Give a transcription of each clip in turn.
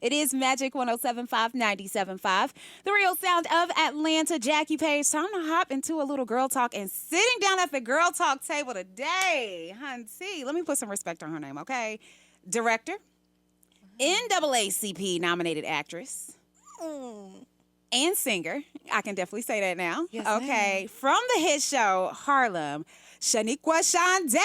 It is Magic 1075 97.5, the real sound of Atlanta. Jackie Page. Time to hop into a little girl talk and sitting down at the girl talk table today. Hunty, let me put some respect on her name, okay? Director, NAACP nominated actress, Mm. and singer. I can definitely say that now. Yes, okay. ma'am. From the hit show Harlem, Shoniqua Shandai.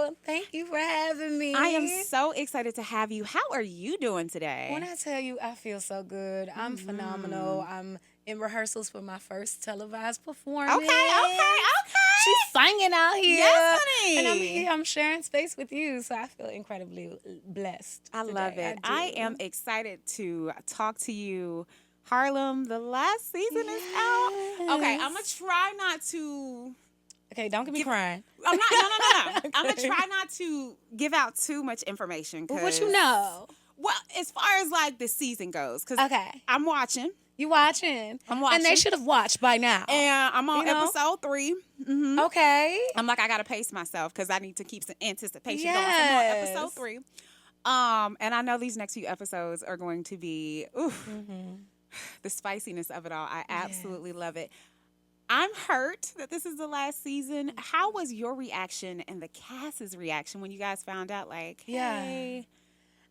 Ooh, thank you for having me. I am so excited to have you. How are you doing today? When I tell you I feel so good, I'm phenomenal. I'm in rehearsals for my first televised performance. Okay. She's singing out here. Yes, honey. And I'm here, I'm sharing space with you. So I feel incredibly blessed. I love today. it. I do. am excited to talk to you. Harlem, the last season is out. Okay, I'm going to try not to. Okay, don't get me crying. I'm not. No. I'm going to try not to give out too much information. Well, what you know? Well, as far as like the season goes, because Okay. I'm watching. You watching? I'm watching. And they should have watched by now. And I'm on You know? episode 3. Mm-hmm. Okay. I'm like, I gotta pace myself because I need to keep some anticipation going for more Yes. episode 3. And I know these next few episodes are going to be the spiciness of it all. I absolutely love it. I'm hurt that this is the last season. How was your reaction and the cast's reaction when you guys found out? Like, Yeah. hey,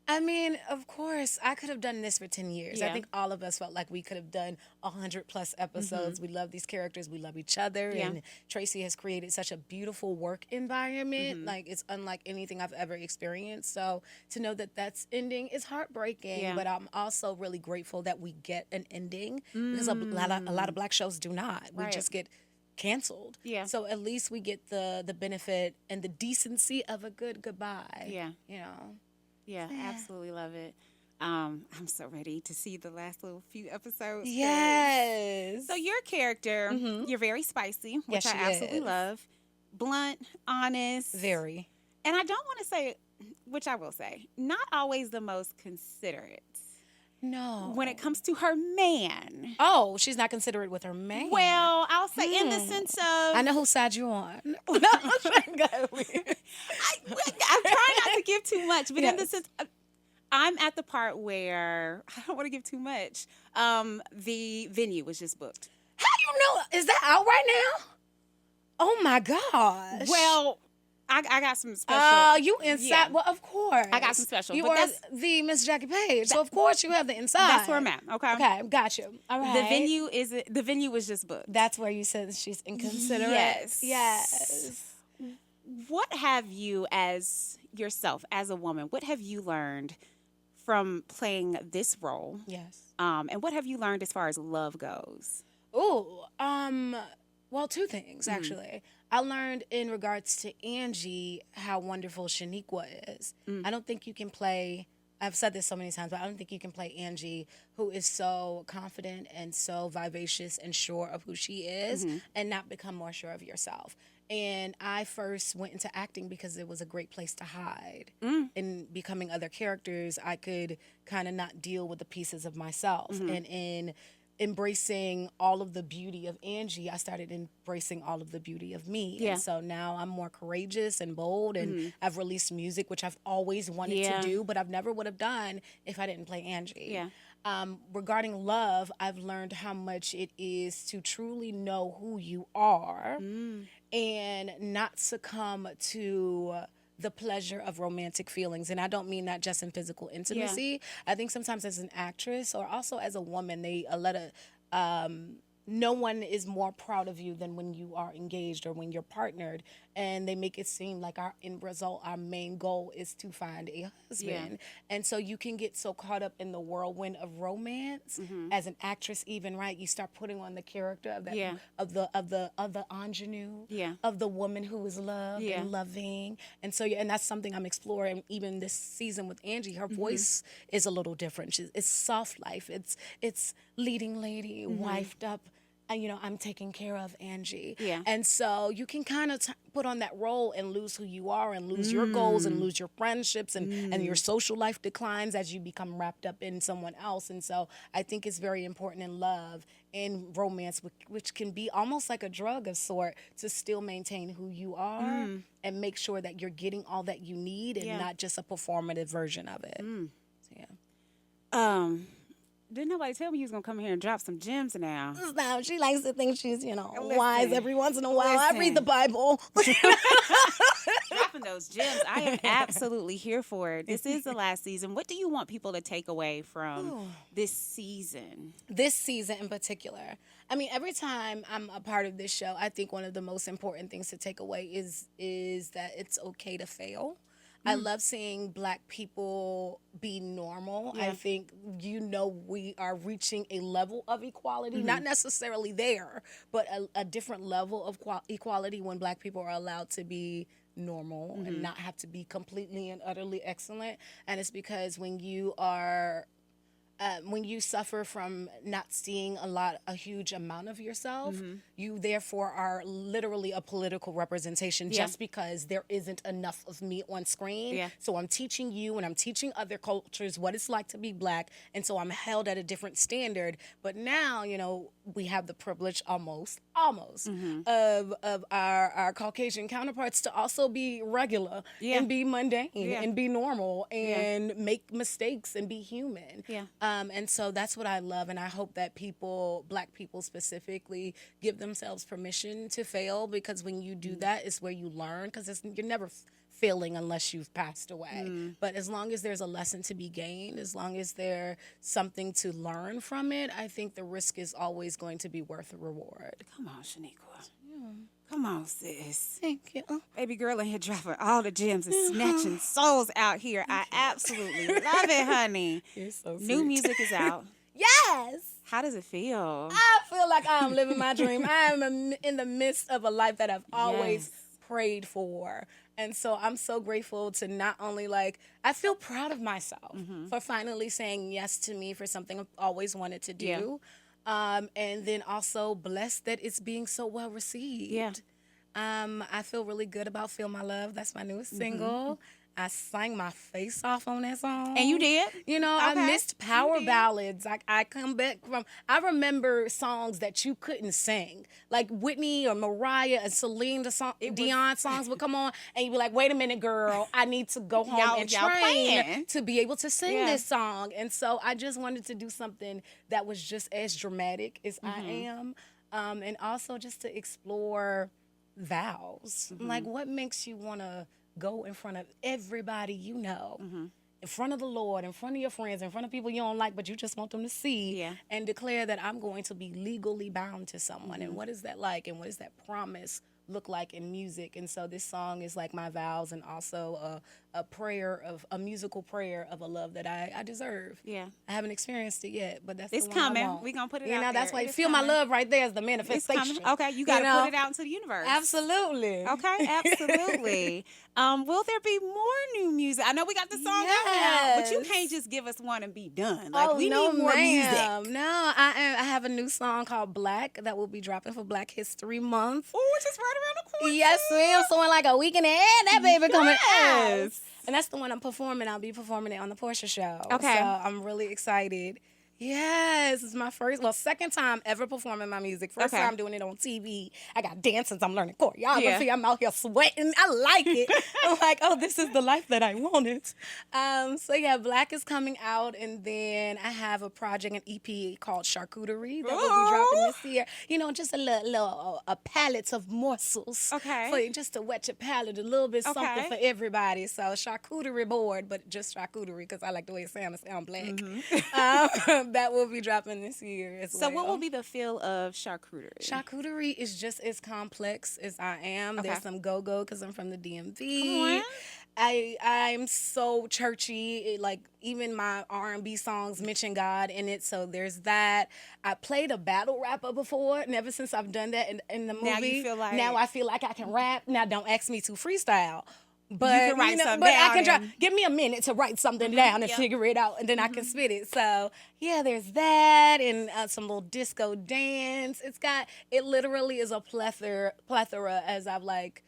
I mean, of course, I could have done this for 10 years. Yeah. I think all of us felt like we could have done 100 plus episodes. We love these characters. We love each other. Yeah. And Tracy has created such a beautiful work environment. Like, it's unlike anything I've ever experienced. So to know that that's ending is heartbreaking. Yeah. But I'm also really grateful that we get an ending because a lot of Black shows do not. We Right. just get canceled. Yeah. So at least we get the benefit and the decency of a good goodbye. Yeah. You know? yeah, absolutely love it. I'm so ready to see the last little few episodes. 'cause- Yes. So your character, you're very spicy, which Yes, I she absolutely is. love. Blunt, honest. Very. And I don't want to say, which I will say, not always the most considerate No. when it comes to her man. Oh, she's not considerate with her man. Well, I'll say in the sense of I know whose side you're on. I'm trying not to give too much, but in the Yes. sense, I'm at the part where I don't want to give too much. The venue was just booked. How you know? Is that out right now? Oh my gosh. Well, I got some special. Oh, you inside? Yeah. Well, of course. I got some special, You but are that's- the Miss Jackie Page, so of course you have the inside. That's where I'm at. Okay. Okay, got you. All right. The venue was just booked. That's where you said that she's inconsiderate. Yes. Yes. What have you, as yourself, as a woman, what have you learned from playing this role? Yes. And what have you learned as far as love goes? Oh, well, two things actually. I learned in regards to Angie how wonderful Shoniqua is. I don't think you can play. I've said this so many times, but I don't think you can play Angie, who is so confident and so vivacious and sure of who she is, and not become more sure of yourself. And I first went into acting because it was a great place to hide. In becoming other characters, I could kind of not deal with the pieces of myself. And in embracing all of the beauty of Angie, I started embracing all of the beauty of me. Yeah. And so now I'm more courageous and bold, and I've released music, which I've always wanted Yeah. to do, but I've never would have done if I didn't play Angie. Yeah. Regarding love, I've learned how much it is to truly know who you are and not succumb to the pleasure of romantic feelings. And I don't mean that just in physical intimacy. I think sometimes as an actress or also as a woman, they let no one is more proud of you than when you are engaged or when you're partnered, and they make it seem like our end result, our main goal is to find a husband. And so you can get so caught up in the whirlwind of romance as an actress, even, right? You start putting on the character of that of the ingenue, of the woman who is loved and loving. And so and that's something I'm exploring even this season with Angie. Her voice is a little different. It's soft life. It's leading lady, wifed up, I'm taking care of Angie. Yeah. And so you can kind of put on that role and lose who you are and lose your goals and lose your friendships and your social life declines as you become wrapped up in someone else. And so I think it's very important in love, in romance, which can be almost like a drug of sort, to still maintain who you are and make sure that you're getting all that you need and not just a performative version of it. So, yeah. Didn't nobody tell me you was gonna come here and drop some gems now? No, she likes to think she's, Listen. wise every once in a while. I read the Bible. Dropping those gems. I am absolutely here for it. This is the last season. What do you want people to take away from this season? This season in particular. I mean, every time I'm a part of this show, I think one of the most important things to take away is that it's okay to fail. I love seeing Black people be normal. Yeah. I think, we are reaching a level of equality, not necessarily there, but a different level of equality when Black people are allowed to be normal and not have to be completely and utterly excellent. And it's because when you suffer from not seeing a huge amount of yourself, you therefore are literally a political representation just because there isn't enough of me on screen. Yeah. So I'm teaching you and I'm teaching other cultures what it's like to be Black. And so I'm held at a different standard. But now, we have the privilege almost of our Caucasian counterparts to also be regular and be mundane and be normal and make mistakes and be human. Yeah. And so that's what I love, and I hope that Black people specifically, give themselves permission to fail, because when you do that, it's where you learn, because you're never failing unless you've passed away. But as long as there's a lesson to be gained, as long as there's something to learn from it, I think the risk is always going to be worth the reward. Come on, Shoniqua. Come on, sis. Thank you. Baby girl in here dropping all the gems and snatching souls out here. I absolutely love it, honey. You're so sweet. New music is out. Yes! How does it feel? I feel like I'm living my dream. I am in the midst of a life that I've always prayed for. And so I'm so grateful to not only I feel proud of myself for finally saying yes to me for something I've always wanted to do. Yeah. And then also blessed that it's being so well received. Yeah. I feel really good about Feel My Love. That's my newest single. I sang my face off on that song. And you did? I missed power ballads. I remember songs that you couldn't sing. Like Whitney or Mariah and Celine Dion songs would come on, and you'd be like, wait a minute, girl. I need to go home and train to be able to sing this song. And so I just wanted to do something that was just as dramatic as I am. And also just to explore vows. Like, what makes you want to go in front of everybody in front of the Lord, in front of your friends, in front of people you don't like, but you just want them to see, and declare that I'm going to be legally bound to someone? And what is that like? And what does that promise look like in music? And so this song is like my vows, and also a musical prayer of a love that I deserve. Yeah. I haven't experienced it yet, but that's It's the one I coming. want. We're going to put it out there. That's why It's Feel My coming. Love right there is the It's manifestation. coming. Okay, you got to put it out into the universe. Absolutely. Okay, absolutely. Will there be more new music? I know we got the song out now, but you can't just give us one and be done. We need more music. No, I have a new song called Black that will be dropping for Black History Month. Oh, it's just right around the corner. Yes, ma'am. So in like a week and a half, that baby coming out. Yes. And that's the one I'm performing. I'll be performing it on the Portia Show. Okay. So I'm really excited. Yes, it's my second time ever performing my music. First time doing it on TV. I got dances. I'm learning choreography. I'm out here sweating. I like it. I'm like, oh, this is the life that I wanted. Black is coming out, and then I have a project, an EP called Charcuterie that will be dropping this year. Just a little palette of morsels. Okay. For just to wet your palate, a little bit something for everybody. So charcuterie board, but just charcuterie because I like the way it sounds. It sounds black. That will be dropping this year as well. So what will be the feel of charcuterie? Charcuterie is just as complex as I am. Okay. There's some go-go because I'm from the DMV. Come on. I'm so churchy. Even my R&B songs mention God in it. So there's that. I played a battle rapper before, and ever since I've done that in the movie. Now you feel like... Now I feel like I can rap. Now don't ask me to freestyle. But can write something but I can down try. Give me a minute to write something down and yep. figure it out, and then I can spit it. So yeah, there's that, and some little disco dance. It literally is a plethora as I've like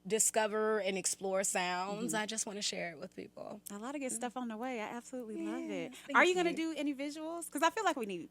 discover and explore sounds. I just want to share it with people. A lot of good stuff on the way. I absolutely love it. thank Are you going to you. do any visuals? Because I feel like we need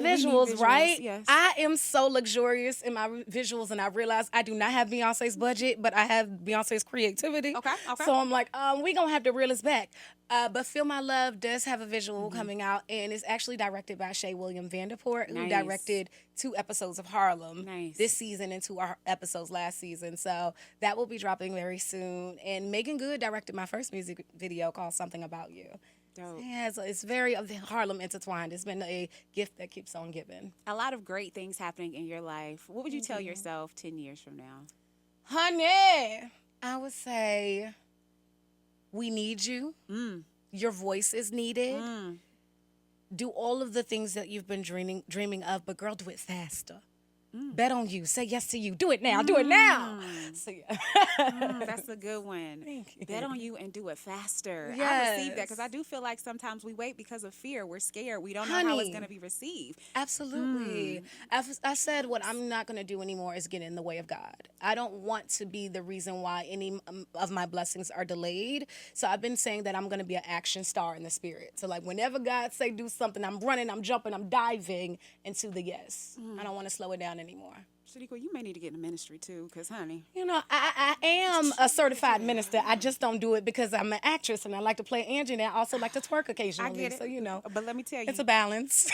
Visuals, right? yes. I am so luxurious in my visuals, and I realize I do not have Beyonce's budget, but I have Beyonce's creativity. Okay. So I'm like, we gonna have to reel this back. But Feel My Love does have a visual coming out, and it's actually directed by Shay William Vanderpoort, who Nice. directed 2 episodes of Harlem Nice. this season and 2 episodes last season. So that will be dropping very soon. And Megan Good directed my first music video called Something About You. Dope. Yeah, it's very of the Harlem intertwined. It's been a gift that keeps on giving. A lot of great things happening in your life. What would you tell yourself 10 years from now? Honey, I would say we need you. Your voice is needed. Do all of the things that you've been dreaming of, but girl, do it faster. Bet on you. Say yes to you. Do it now. Do it now. So, yeah. That's a good one. Thank you. Bet on you and do it faster. I Yes. receive that because I do feel like sometimes we wait because of fear. We're scared. We don't know how it's Honey. going to be received. Absolutely. I said what I'm not going to do anymore is get in the way of God. I don't want to be the reason why any of my blessings are delayed. So I've been saying that I'm going to be an action star in the spirit. So like whenever God say do something, I'm running, I'm jumping, I'm diving into the yes. I don't want to slow it down anymore. Shoniqua, you may need to get in the ministry too because, honey. You know, I am a certified minister. I just don't do it because I'm an actress and I like to play Angie and I also like to twerk occasionally. I get it. So, you know, But let me tell you. it's a balance.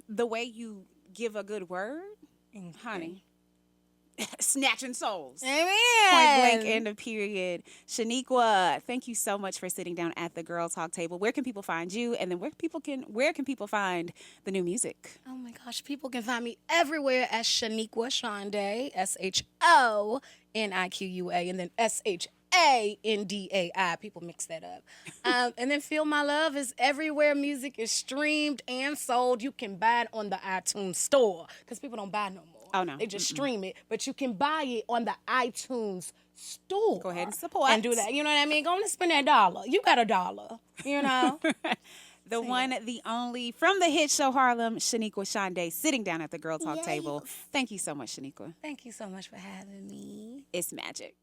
The way you give a good word, honey, snatching souls. Amen. Point blank, end of period. Shoniqua, thank you so much for sitting down at the Girl Talk table. Where can people find you? And then where can people find the new music? Oh my gosh, people can find me everywhere as Shoniqua Shandai, SHONIQUA, and then SHANDAI. People mix that up. And then Feel My Love is everywhere music is streamed and sold. You can buy it on the iTunes store because people don't buy no more. Oh, no. They just stream it, but you can buy it on the iTunes store. Go ahead and support. And do that. You know what I mean? Go on and spend that dollar. You got a dollar, you know? The one, the only, from the hit show Harlem, Shoniqua Shandai, sitting down at the Girl Talk table. Thank you so much, Shoniqua. Thank you so much for having me. It's magic.